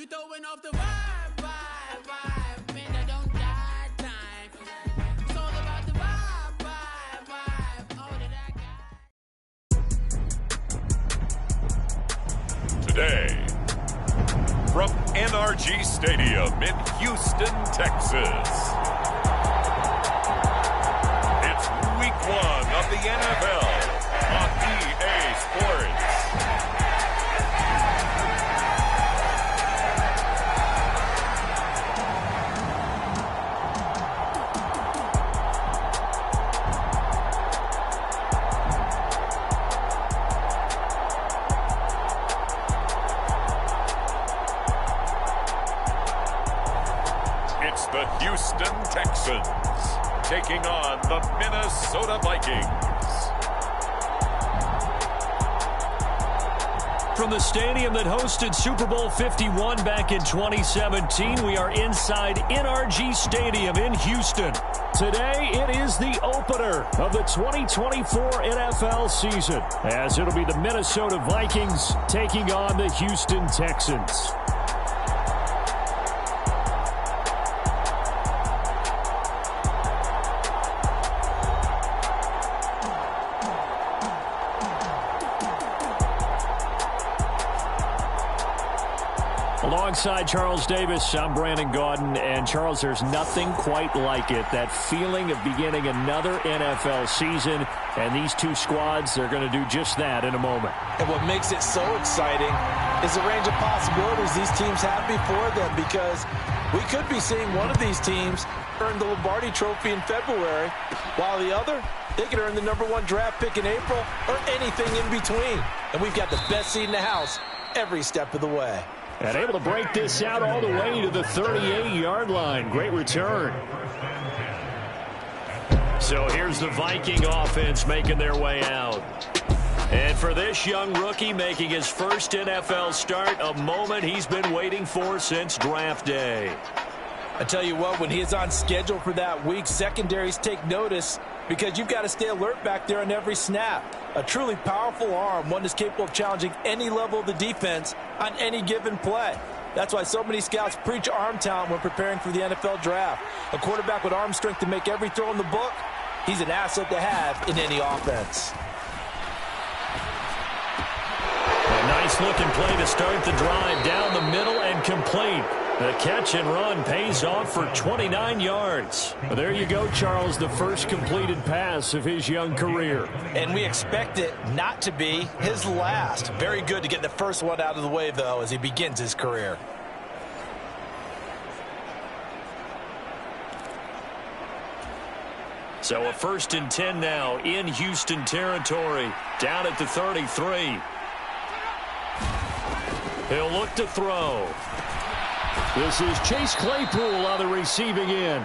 You throwing off the vibe, vibe, vibe. Man, I don't die time. It's all about the vibe, vibe, vibe. All that I got. Today, from NRG Stadium in Houston, Texas, it's Week 1 of the NFL on EA Sports. It's the Houston Texans taking on the Minnesota Vikings. From the stadium that hosted Super Bowl 51 back in 2017, we are inside NRG Stadium in Houston. Today, it is the opener of the 2024 NFL season, as it'll be the Minnesota Vikings taking on the Houston Texans. Alongside Charles Davis, I'm Brandon Gaudin. And Charles, there's nothing quite like it. That feeling of beginning another NFL season. And these two squads, they're going to do just that in a moment. And what makes it so exciting is the range of possibilities these teams have before them, because we could be seeing one of these teams earn the Lombardi Trophy in February, while the other, they could earn the #1 draft pick in April, or anything in between. And we've got the best seat in the house every step of the way. And able to break this out all the way to the 38-yard line. Great return. So here's the Viking offense making their way out. And for this young rookie making his first NFL start, a moment he's been waiting for since draft day. I tell you what, when he is on schedule for that week, secondaries take notice, because you've got to stay alert back there on every snap. A truly powerful arm, one that's capable of challenging any level of the defense on any given play. That's why so many scouts preach arm talent when preparing for the NFL draft. A quarterback with arm strength to make every throw in the book, he's an asset to have in any offense. A nice-looking play to start the drive down the middle and complete. The catch and run pays off for 29 yards. Well, there you go, Charles, the first completed pass of his young career. And we expect it not to be his last. Very good to get the first one out of the way, though, as he begins his career. So a 1st and 10 now in Houston territory, down at the 33. He'll look to throw. This is Chase Claypool on the receiving end.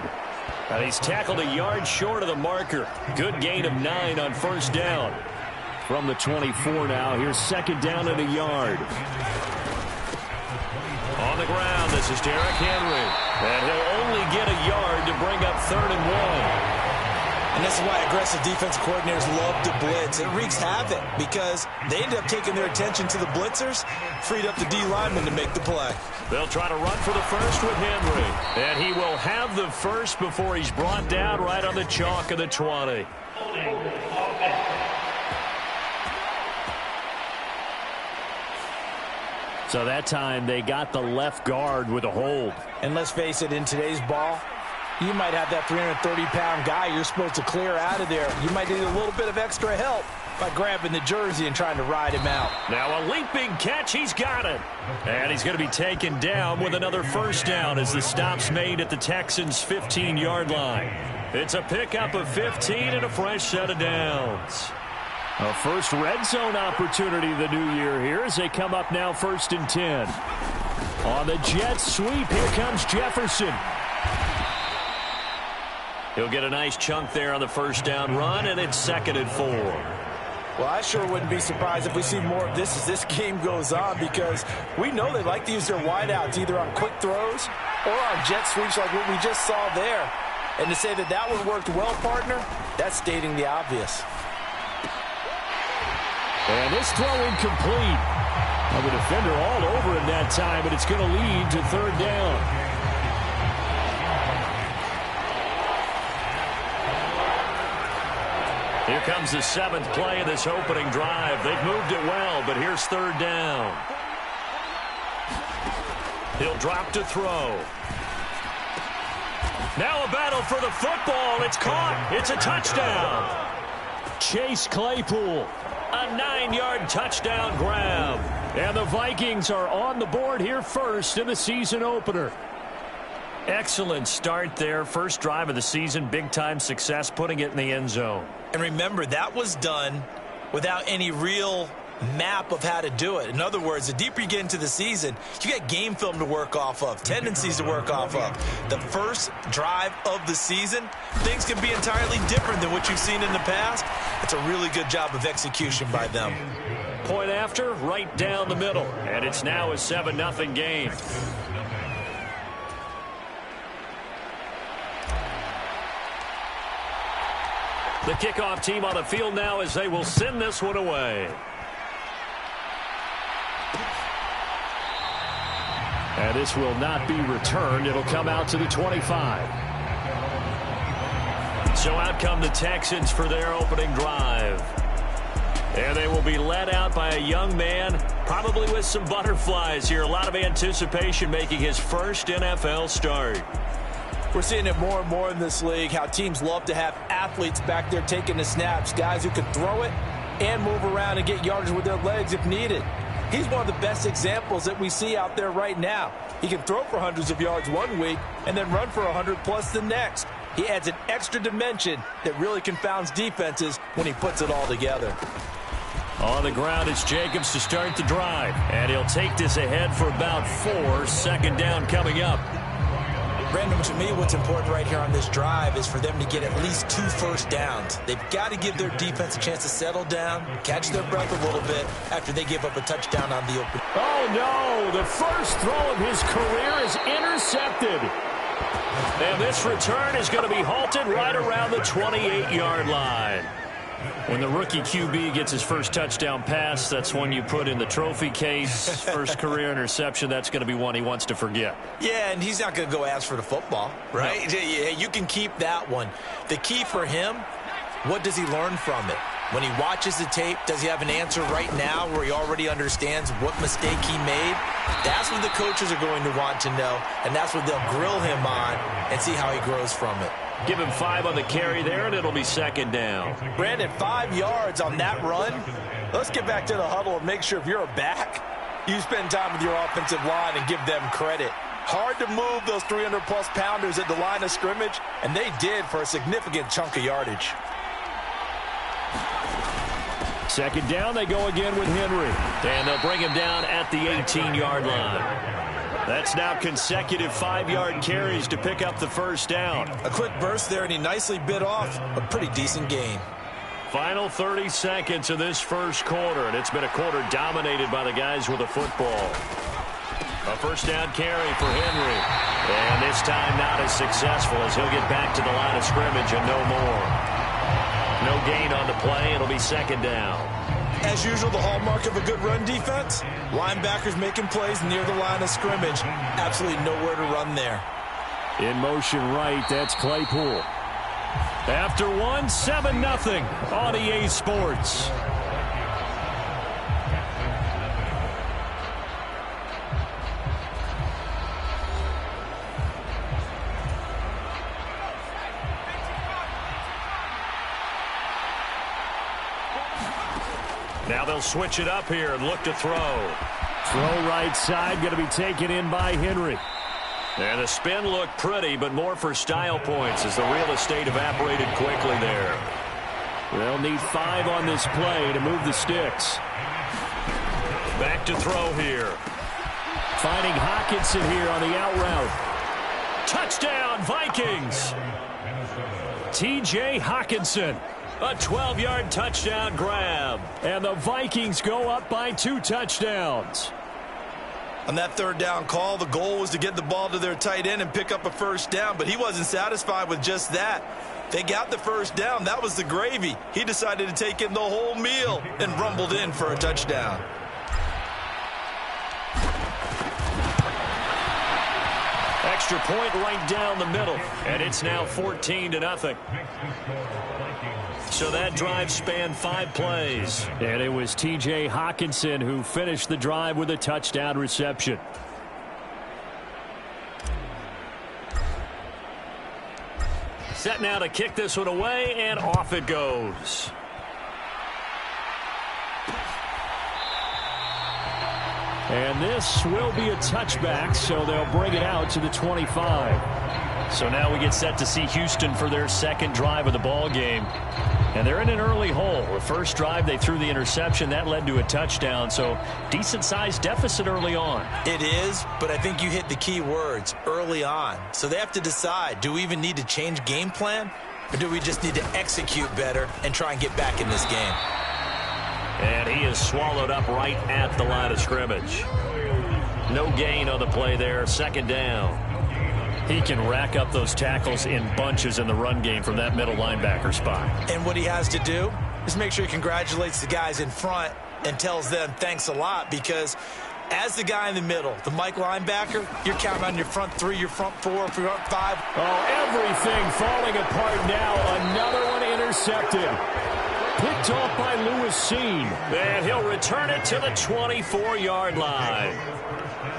And he's tackled a yard short of the marker. Good gain of 9 on first down. From the 24 now, here's 2nd down and a yard. On the ground, this is Derrick Henry. And he'll only get a yard to bring up 3rd and 1. And this is why aggressive defensive coordinators love to blitz. It wreaks havoc because they end up taking their attention to the blitzers, freed up the D lineman to make the play. They'll try to run for the first with Henry. And he will have the first before he's brought down right on the chalk of the 20. So that time they got the left guard with a hold. And let's face it, in today's ball, you might have that 330-pound guy you're supposed to clear out of there. You might need a little bit of extra help by grabbing the jersey and trying to ride him out. Now a leaping catch, he's got it. And he's going to be taken down with another first down as the stop's made at the Texans' 15-yard line. It's a pickup of 15 and a fresh set of downs. A first red zone opportunity the new year here as they come up now 1st and 10. On the jet sweep, here comes Jefferson. He'll get a nice chunk there on the first down run, and it's 2nd and 4. Well, I sure wouldn't be surprised if we see more of this as this game goes on, because we know they like to use their wideouts either on quick throws or on jet sweeps like what we just saw there. And to say that that one worked well, partner, that's stating the obvious. And this throw incomplete. Well, the defender all over him that time, but it's going to lead to third down. Here comes the 7th play of this opening drive. They've moved it well, but here's third down. He'll drop to throw. Now a battle for the football. It's caught. It's a touchdown. Chase Claypool, a 9-yard touchdown grab. And the Vikings are on the board here first in the season opener. Excellent start there. First drive of the season, big-time success, putting it in the end zone. And remember, that was done without any real map of how to do it. In other words, the deeper you get into the season, you got game film to work off of, tendencies to work off of. The first drive of the season, things can be entirely different than what you've seen in the past. It's a really good job of execution by them. Point after, right down the middle. And it's now a 7-0 game. The kickoff team on the field now as they will send this one away. And this will not be returned. It'll come out to the 25. So out come the Texans for their opening drive. And they will be led out by a young man, probably with some butterflies here. A lot of anticipation, making his first NFL start. We're seeing it more and more in this league, how teams love to have athletes back there taking the snaps, guys who can throw it and move around and get yardage with their legs if needed. He's one of the best examples that we see out there right now. He can throw for hundreds of yards one week and then run for 100+ the next. He adds an extra dimension that really confounds defenses when he puts it all together. On the ground, it's Jacobs to start the drive. And he'll take this ahead for about 4. Second down coming up. Brandon, to me, what's important right here on this drive is for them to get at least 2 first downs. They've got to give their defense a chance to settle down, catch their breath a little bit after they give up a touchdown on the open. Oh, no. The first throw of his career is intercepted. And this return is going to be halted right around the 28-yard line. When the rookie QB gets his first touchdown pass, that's one you put in the trophy case. First career interception, that's going to be one he wants to forget. Yeah, and he's not going to go ask for the football, right? No. You can keep that one. The key for him, what does he learn from it? When he watches the tape, does he have an answer right now where he already understands what mistake he made? That's what the coaches are going to want to know, and that's what they'll grill him on and see how he grows from it. Give him 5 on the carry there, and it'll be second down. Brandon, 5 yards on that run. Let's get back to the huddle and make sure if you're a back, you spend time with your offensive line and give them credit. Hard to move those 300-plus pounders at the line of scrimmage, and they did for a significant chunk of yardage. Second down, they go again with Henry. And they'll bring him down at the 18-yard line. That's now consecutive 5-yard carries to pick up the first down. A quick burst there, and he nicely bit off a pretty decent gain. Final 30 seconds of this first quarter, and it's been a quarter dominated by the guys with the football. A first down carry for Henry. And this time not as successful as he'll get back to the line of scrimmage and no more. No gain on the play. It'll be second down. As usual, the hallmark of a good run defense, linebackers making plays near the line of scrimmage. Absolutely nowhere to run there. In motion right, that's Claypool. After one, 7-0 on EA Sports. Now they'll switch it up here and look to throw. Throw right side, going to be taken in by Henry. And the spin looked pretty, but more for style points as the real estate evaporated quickly there. They'll need 5 on this play to move the sticks. Back to throw here. Finding Hockenson here on the out route. Touchdown, Vikings! T.J. Hockenson. A 12-yard touchdown grab. And the Vikings go up by 2 touchdowns. On that third down call, the goal was to get the ball to their tight end and pick up a first down, but he wasn't satisfied with just that. They got the first down. That was the gravy. He decided to take in the whole meal and rumbled in for a touchdown. extra point right down the middle. And it's now 14-0. So that drive spanned 5 plays. And it was T.J. Hawkinson who finished the drive with a touchdown reception. Set now to kick this one away, and off it goes. And this will be a touchback, so they'll bring it out to the 25. So now we get set to see Houston for their second drive of the ball game. And they're in an early hole. The first drive, they threw the interception. That led to a touchdown, so decent-sized deficit early on. It is, but I think you hit the key words, early on. So they have to decide, do we even need to change game plan? Or do we just need to execute better and try and get back in this game? And he is swallowed up right at the line of scrimmage. No gain on the play there, second down. He can rack up those tackles in bunches in the run game from that middle linebacker spot. And what he has to do is make sure he congratulates the guys in front and tells them thanks a lot, because as the guy in the middle, the Mike linebacker, you're counting on your front 3, your front 4, front 5. Oh, everything falling apart now. Another one intercepted. Picked off by Lewis Seen. And he'll return it to the 24-yard line.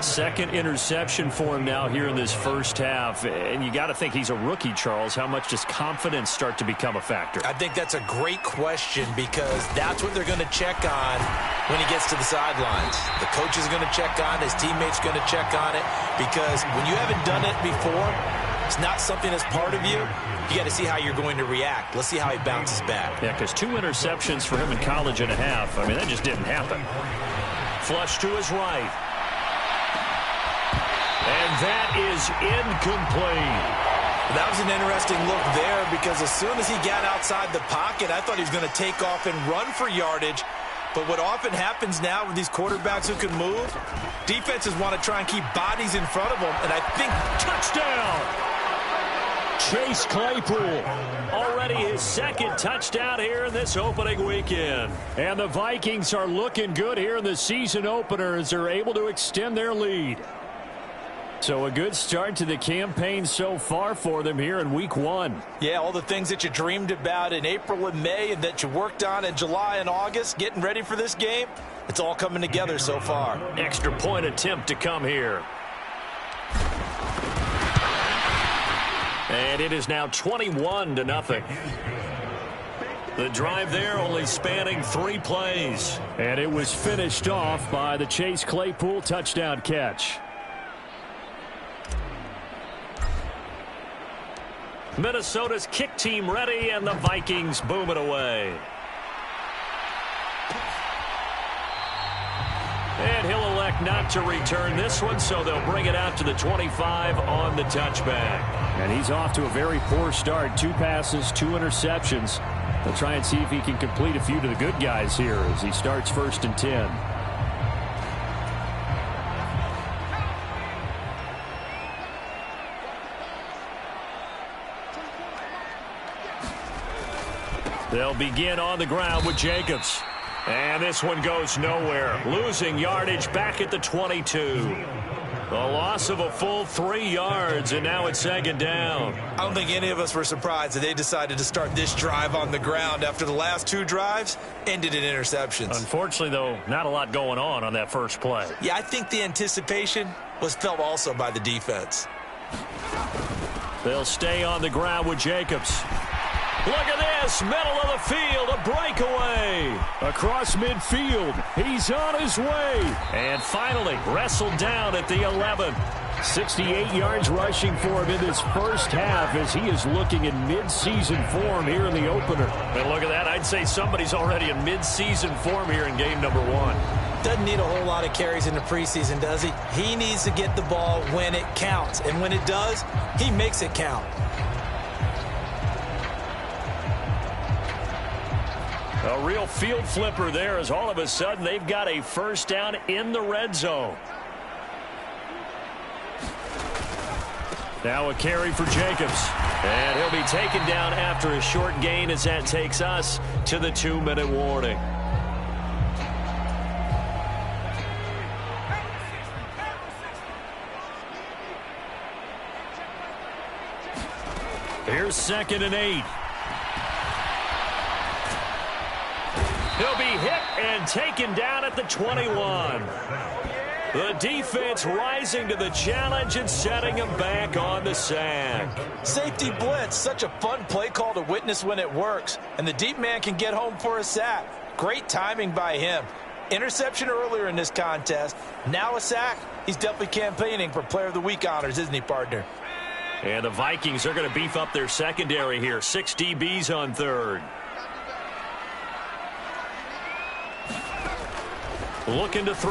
Second interception for him now here in this first half. And you got to think he's a rookie, Charles. How much does confidence start to become a factor? I think that's a great question, because that's what they're going to check on when he gets to the sidelines. The coach is going to check on, his teammates going to check on it, because when you haven't done it before, it's not something that's part of you. You got to see how you're going to react. Let's see how he bounces back. Yeah, because 2 interceptions for him in college and a half. I mean, that just didn't happen. Flush to his right. And that is incomplete. That was an interesting look there, because as soon as he got outside the pocket, I thought he was going to take off and run for yardage. But what often happens now with these quarterbacks who can move, defenses want to try and keep bodies in front of them. And I think touchdown! Chase Claypool, already his second touchdown here in this opening weekend. And the Vikings are looking good here in the season opener as they're able to extend their lead. So a good start to the campaign so far for them here in week 1. Yeah, all the things that you dreamed about in April and May and that you worked on in July and August, getting ready for this game, it's all coming together so far. Extra point attempt to come here. And it is now 21-0. The drive there only spanning 3 plays. And it was finished off by the Chase Claypool touchdown catch. Minnesota's kick team ready, and the Vikings boom it away. And he'll elect not to return this one, so they'll bring it out to the 25 on the touchback. And he's off to a very poor start. 2 passes, 2 interceptions. They'll try and see if he can complete a few to the good guys here as he starts 1st and 10. They'll begin on the ground with Jacobs. And this one goes nowhere. Losing yardage back at the 22. The loss of a full 3 yards, and now it's 2nd down. I don't think any of us were surprised that they decided to start this drive on the ground after the last 2 drives ended in interceptions. Unfortunately, though, not a lot going on that first play. Yeah, I think the anticipation was felt also by the defense. They'll stay on the ground with Jacobs. Look at this, middle of the field, a breakaway. Across midfield, he's on his way. And finally, wrestled down at the 11. 68 yards rushing for him in this first half as he is looking in mid-season form here in the opener. And look at that, I'd say somebody's already in mid-season form here in game number 1. Doesn't need a whole lot of carries in the preseason, does he? He needs to get the ball when it counts. And when it does, he makes it count. A real field flipper there as all of a sudden they've got a first down in the red zone. Now a carry for Jacobs. And he'll be taken down after a short gain as that takes us to the 2-minute warning. Here's 2nd and 8. He'll be hit and taken down at the 21. The defense rising to the challenge and setting him back on the sack. Safety blitz, such a fun play call to witness when it works. And the deep man can get home for a sack. Great timing by him. Interception earlier in this contest. Now a sack. He's definitely campaigning for Player of the Week honors, isn't he, partner? And the Vikings are going to beef up their secondary here. 6 DBs on 3rd. Looking to throw.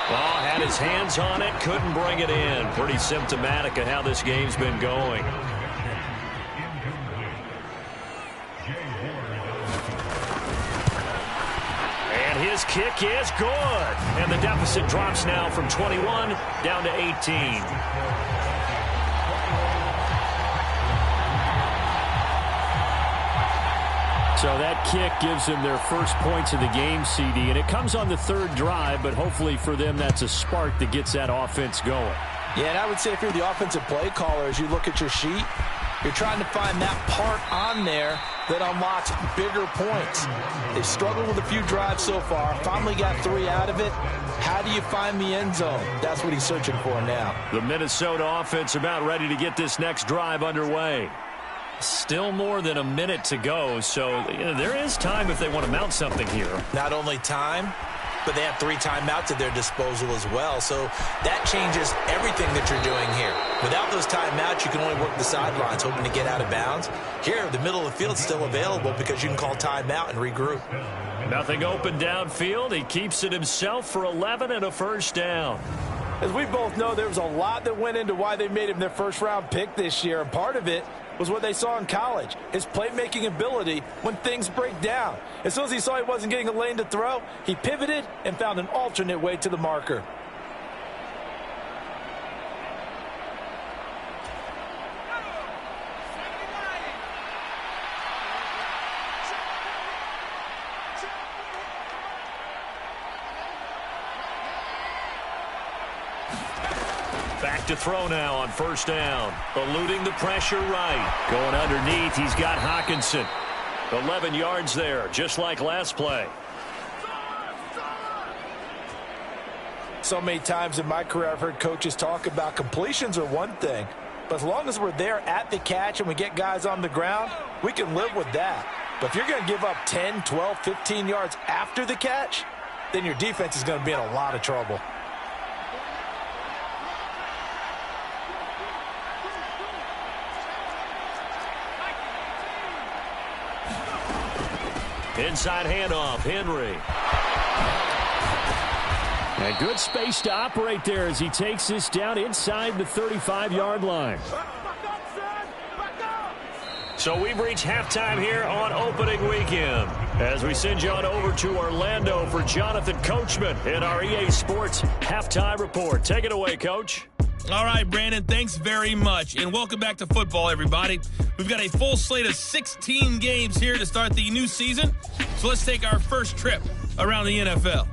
Well, had his hands on it, couldn't bring it in. Pretty symptomatic of how this game's been going. And his kick is good. And the deficit drops now from 21 down to 18. So that kick gives them their first points of the game, CD, and it comes on the 3rd drive, but hopefully for them that's a spark that gets that offense going. Yeah, and I would say if you're the offensive play caller, as you look at your sheet, you're trying to find that part on there that unlocks bigger points. They've struggled with a few drives so far, finally got 3 out of it. How do you find the end zone? That's what he's searching for now. The Minnesota offense about ready to get this next drive underway. Still more than a minute to go, so there is time if they want to mount something here. Not only time, but they have 3 timeouts at their disposal as well, so that changes everything that you're doing here. Without those timeouts, you can only work the sidelines, hoping to get out of bounds. Here, the middle of the field is still available because you can call timeout and regroup. Nothing open downfield. He keeps it himself for 11 and a first down. As we both know, there was a lot that went into why they made him their first-round pick this year, and part of it was what they saw in college, his playmaking ability when things break down. As soon as he saw he wasn't getting a lane to throw, he pivoted and found an alternate way to the marker. Back to throw now on first down. Eluding the pressure right. Going underneath, he's got Hockenson. 11 yards there, just like last play. So many times in my career I've heard coaches talk about completions are one thing, but as long as we're there at the catch and we get guys on the ground, we can live with that. But if you're going to give up 10, 12, 15 yards after the catch, then your defense is going to be in a lot of trouble. Inside handoff, Henry. And good space to operate there as he takes this down inside the 35-yard line. So we've reached halftime here on opening weekend. As we send you on over to Orlando for Jonathan Coachman in our EA Sports Halftime Report. Take it away, Coach. All right, Brandon, thanks very much. And welcome back to football, everybody. We've got a full slate of 16 games here to start the new season. So let's take our first trip around the NFL.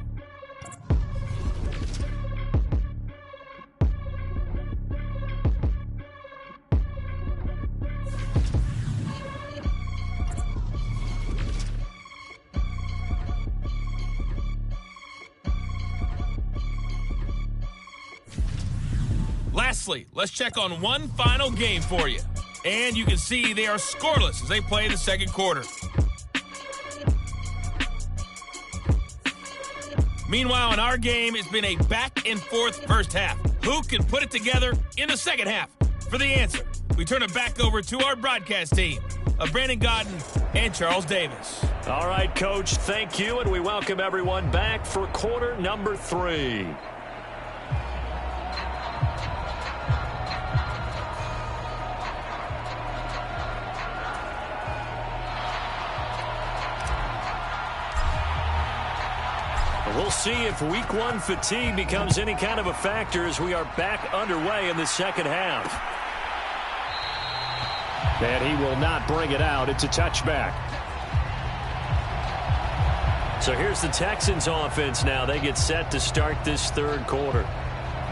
Lastly, let's check on one final game for you. And you can see they are scoreless as they play the second quarter. Meanwhile, in our game, it's been a back-and-forth first half. Who can put it together in the second half? For the answer, we turn it back over to our broadcast team of Brandon Godden and Charles Davis. All right, Coach, thank you, and we welcome everyone back for quarter number 3. We'll see if week 1 fatigue becomes any kind of a factor as we are back underway in the second half. And he will not bring it out. It's a touchback. So here's the Texans offense now. They get set to start this third quarter.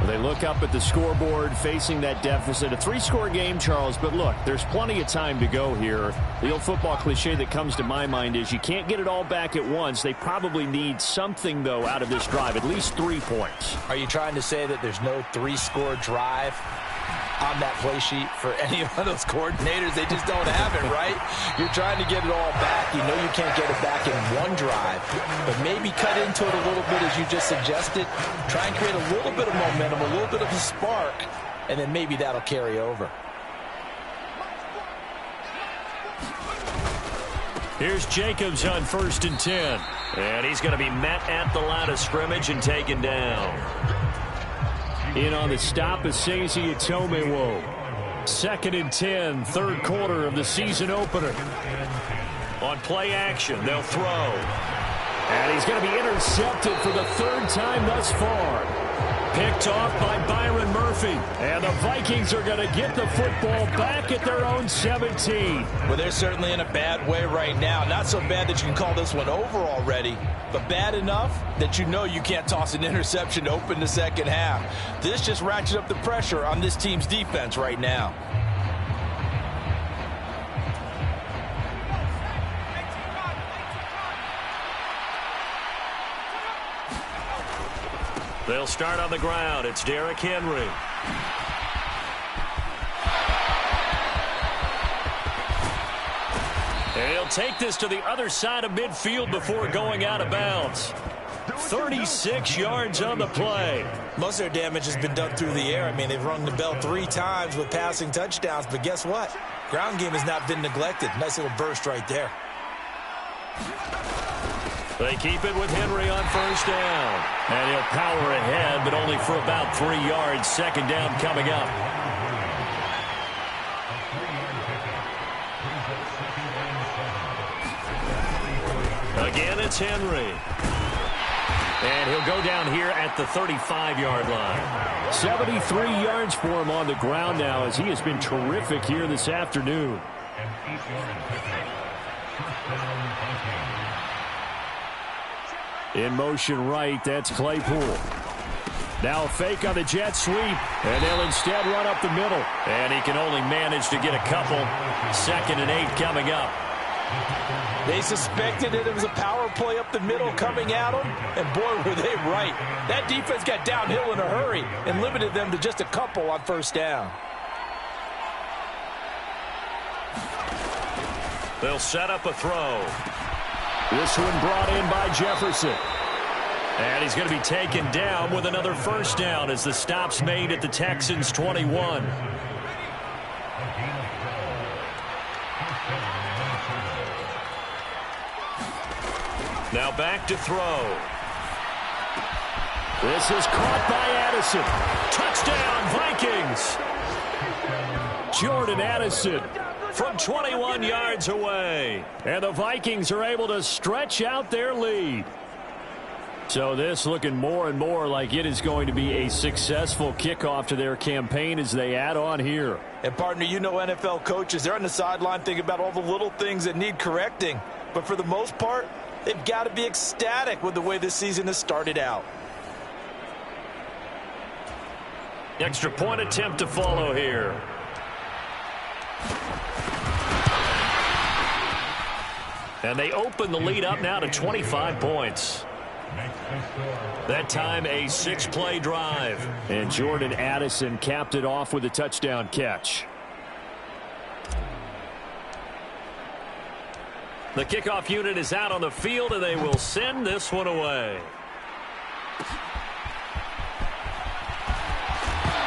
They look up at the scoreboard facing that deficit. A 3-score game, Charles, but look, there's plenty of time to go here. The old football cliche that comes to my mind is you can't get it all back at once. They probably need something, though, out of this drive, at least 3 points. Are you trying to say that there's no 3-score drive on that play sheet for any of those coordinators? They just don't have it, right? You're trying to get it all back. You know you can't get it back in one drive, but maybe cut into it a little bit as you just suggested. Try and create a little bit of momentum, a little bit of a spark, and then maybe that'll carry over. Here's Jacobs on 1st and 10. And he's going to be met at the line of scrimmage and taken down. In on the stop is Seizi Itomewo. 2nd and 10, 3rd quarter of the season opener. On play action, they'll throw. And he's going to be intercepted for the 3rd time thus far. Picked off by Byron Murphy. And the Vikings are going to get the football back at their own 17. Well, they're certainly in a bad way right now. Not so bad that you can call this one over already, but bad enough that you know you can't toss an interception to open the second half. This just ratchets up the pressure on this team's defense right now. They'll start on the ground. It's Derrick Henry. And he'll take this to the other side of midfield before going out of bounds. 36 yards on the play. Most of their damage has been done through the air. I mean, they've rung the bell 3 times with passing touchdowns, but guess what? Ground game has not been neglected. Nice little burst right there. They keep it with Henry on 1st down. And he'll power ahead, but only for about 3 yards. 2nd down coming up. Again, it's Henry. And he'll go down here at the 35-yard line. 73 yards for him on the ground now as he has been terrific here this afternoon. In motion right, that's Claypool. Now a fake on the jet sweep, and they'll instead run up the middle. And he can only manage to get a couple. 2nd and 8 coming up. They suspected that it was a power play up the middle coming at them, and boy, were they right. That defense got downhill in a hurry and limited them to just a couple on 1st down. They'll set up a throw. This one brought in by Jefferson. And he's going to be taken down with another 1st down as the stop's made at the Texans' 21. Now back to throw. This is caught by Addison. Touchdown, Vikings! Jordan Addison from 21 yards away. And the Vikings are able to stretch out their lead. So this looking more and more like it is going to be a successful kickoff to their campaign as they add on here. And partner, you know NFL coaches, they're on the sideline thinking about all the little things that need correcting. But for the most part, they've got to be ecstatic with the way this season has started out. Extra point attempt to follow here. And they open the lead up now to 25 points. That time a 6-play drive. And Jordan Addison capped it off with a touchdown catch. The kickoff unit is out on the field, and they will send this one away.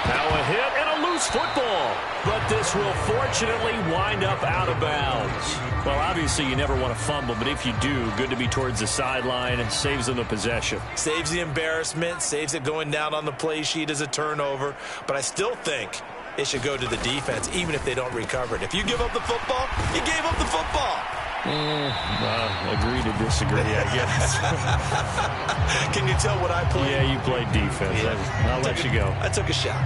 Now a hit and a loose football. But this will fortunately wind up out of bounds. Well, obviously you never want to fumble, but if you do, good to be towards the sideline and saves them the possession. Saves the embarrassment, saves it going down on the play sheet as a turnover. But I still think it should go to the defense, even if they don't recover it. If you give up the football, you gave up the football. Agree to disagree, I guess. Can you tell what I played? Yeah, you played defense. Yeah. I'll let you go. I took a shot.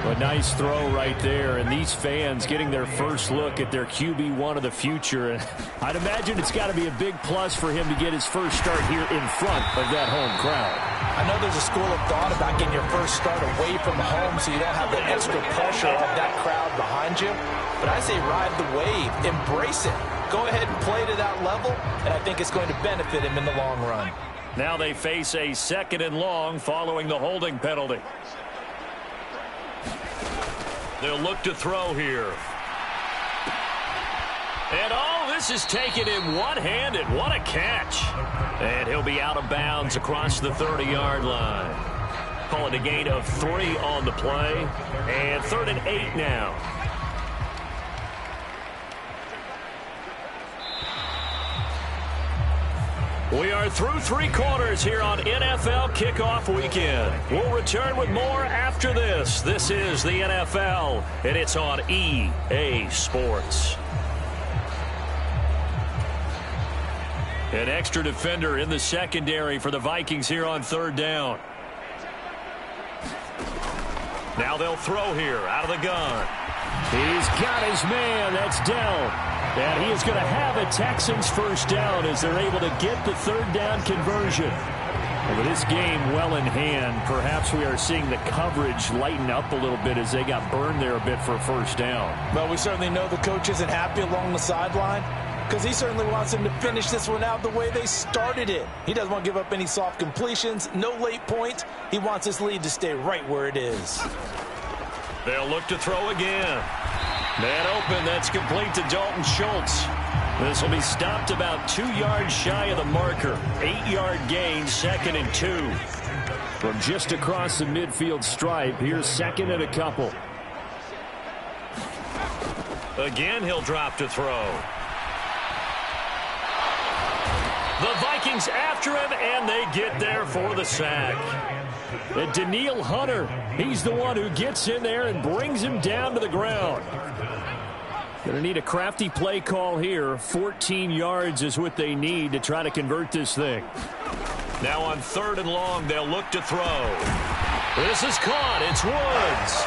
A nice throw right there, and these fans getting their first look at their QB1 of the future. And I'd imagine it's got to be a big plus for him to get his first start here in front of that home crowd. I know there's a school of thought about getting your first start away from home so you don't have the extra pressure of that crowd behind you. But I say ride the wave, embrace it. Go ahead and play to that level, and I think it's going to benefit him in the long run. Now they face a 2nd and long following the holding penalty. They'll look to throw here. And this is taken in one-handed. What a catch. And he'll be out of bounds across the 30-yard line. Call it a gain of 3 on the play. And 3rd and 8 now. We are through 3 quarters here on NFL Kickoff Weekend. We'll return with more after this. This is the NFL, and it's on EA Sports. An extra defender in the secondary for the Vikings here on 3rd down. Now they'll throw here out of the gun. He's got his man. That's down. And he is going to have a Texans first down as they're able to get the 3rd down conversion. And with this game well in hand, perhaps we are seeing the coverage lighten up a little bit as they got burned there a bit for a first down. Well, we certainly know the coach isn't happy along the sideline because he certainly wants them to finish this one out the way they started it. He doesn't want to give up any soft completions, no late points. He wants his lead to stay right where it is. They'll look to throw again. Man open, that's complete to Dalton Schultz. This will be stopped about 2 yards shy of the marker. 8-yard gain, 2nd and 2. From just across the midfield stripe, here's 2nd and a couple. Again, he'll drop to throw. The Vikings after him, and they get there for the sack. And Daniil Hunter, he's the one who gets in there and brings him down to the ground. Going to need a crafty play call here. 14 yards is what they need to try to convert this thing. Now on 3rd and long, they'll look to throw. This is caught. It's Woods.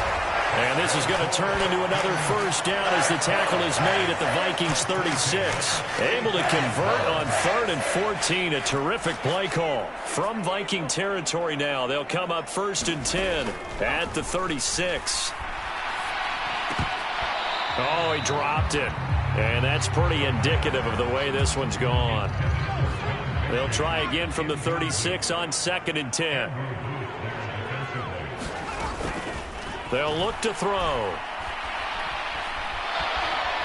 And this is going to turn into another first down as the tackle is made at the Vikings 36. Able to convert on 3rd and 14. A terrific play call. From Viking territory now, they'll come up 1st and 10 at the 36. Oh, he dropped it. And that's pretty indicative of the way this one's gone. They'll try again from the 36 on 2nd and 10. They'll look to throw.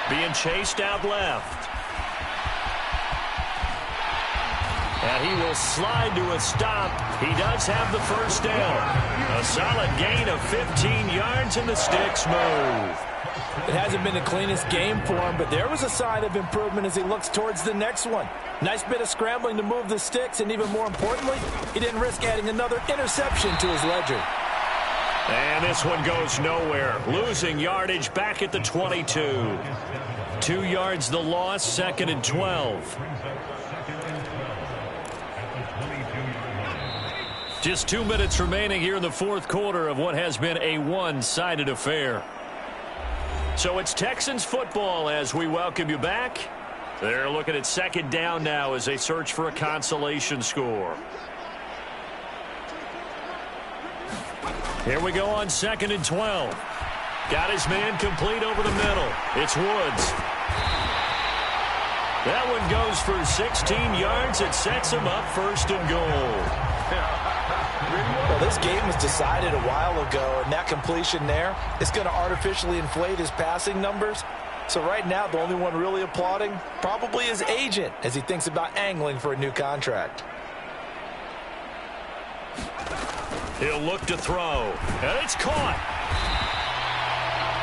Being chased out left. And he will slide to a stop. He does have the first down. A solid gain of 15 yards and the sticks move. It hasn't been the cleanest game for him, but there was a sign of improvement as he looks towards the next one. Nice bit of scrambling to move the sticks, and even more importantly, he didn't risk adding another interception to his ledger. And this one goes nowhere. Losing yardage back at the 22. 2 yards the loss, 2nd and 12. Just 2 minutes remaining here in the 4th quarter of what has been a one-sided affair. So it's Texans football as we welcome you back. They're looking at 2nd down now as they search for a consolation score. Here we go on 2nd and 12. Got his man complete over the middle. It's Woods. That one goes for 16 yards. It sets him up 1st and goal. Well, this game was decided a while ago, and that completion there is going to artificially inflate his passing numbers. So right now, the only one really applauding probably his agent as he thinks about angling for a new contract. He'll look to throw, and it's caught.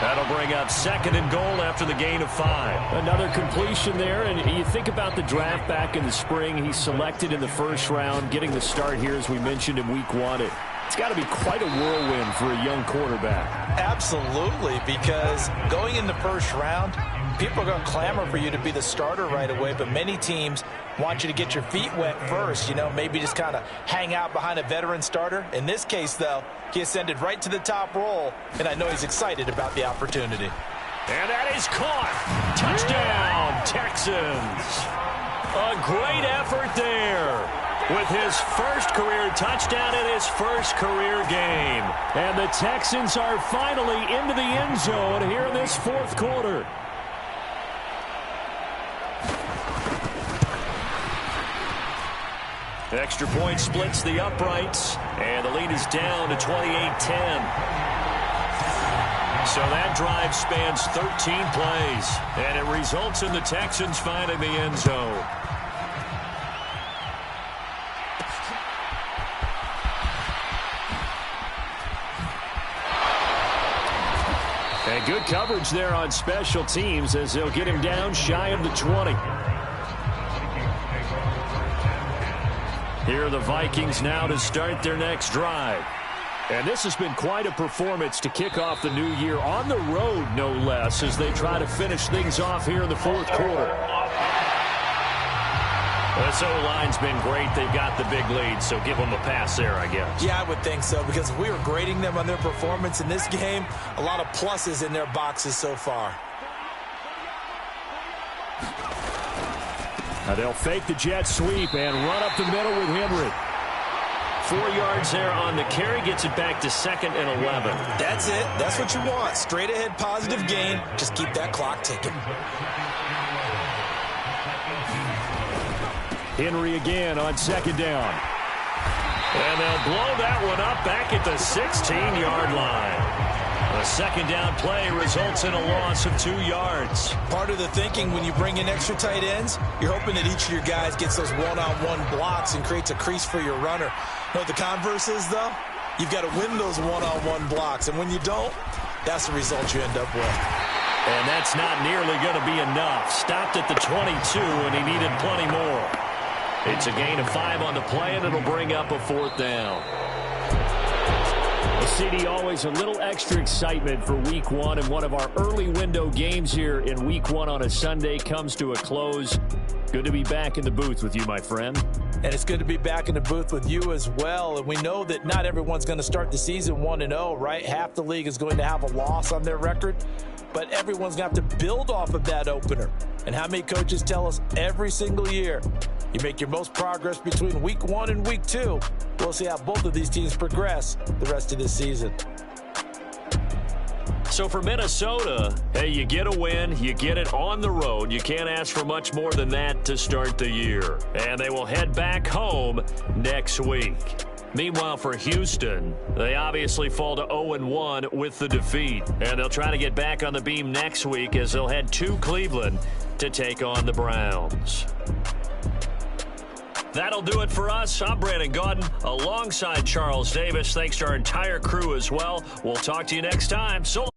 That'll bring up 2nd and goal after the gain of 5. Another completion there, and you think about the draft back in the spring. He's selected in the 1st round, getting the start here, as we mentioned, in week 1. It's got to be quite a whirlwind for a young quarterback. Absolutely, because going in the 1st round, people are going to clamor for you to be the starter right away, but many teams want you to get your feet wet first, you know, maybe just kind of hang out behind a veteran starter. In this case, though, he ascended right to the top roll, and I know he's excited about the opportunity. And that is caught. Touchdown, Texans. A great effort there. with his first career touchdown in his first career game. And the Texans are finally into the end zone here in this fourth quarter. Extra point splits the uprights, and the lead is down to 28-10. So that drive spans 13 plays, and it results in the Texans finding the end zone. And good coverage there on special teams as they'll get him down shy of the 20. Here are the Vikings now to start their next drive. And this has been quite a performance to kick off the new year on the road, no less, as they try to finish things off here in the fourth quarter. This O-line's been great. They've got the big lead, so give them a pass there, I guess. Yeah, I would think so, because if we were grading them on their performance in this game, a lot of pluses in their boxes so far. Now they'll fake the jet sweep and run up the middle with Henry. 4 yards there on the carry, gets it back to 2nd and 11. That's it. That's what you want. Straight ahead positive gain. Just keep that clock ticking. Henry again on 2nd down. And they'll blow that one up back at the 16-yard line. A 2nd down play results in a loss of 2 yards. Part of the thinking when you bring in extra tight ends, you're hoping that each of your guys gets those one-on-one blocks and creates a crease for your runner. You know what the converse is, though? You've got to win those one-on-one blocks, and when you don't, that's the result you end up with. And that's not nearly going to be enough. Stopped at the 22, and he needed plenty more. It's a gain of 5 on the play, and it'll bring up a 4th down. CD, always a little extra excitement for Week 1, and one of our early window games here in Week 1 on a Sunday comes to a close. Good to be back in the booth with you, my friend. And it's good to be back in the booth with you as well. And we know that not everyone's going to start the season 1-0, right? Half the league is going to have a loss on their record, but everyone's going to have to build off of that opener. And how many coaches tell us every single year, you make your most progress between Week 1 and Week 2. We'll see how both of these teams progress the rest of this season. So for Minnesota, hey, you get a win, you get it on the road. You can't ask for much more than that to start the year. And they will head back home next week. Meanwhile, for Houston, they obviously fall to 0-1 with the defeat. And they'll try to get back on the beam next week as they'll head to Cleveland to take on the Browns. That'll do it for us. I'm Brandon Gaudin alongside Charles Davis. Thanks to our entire crew as well. We'll talk to you next time. So long.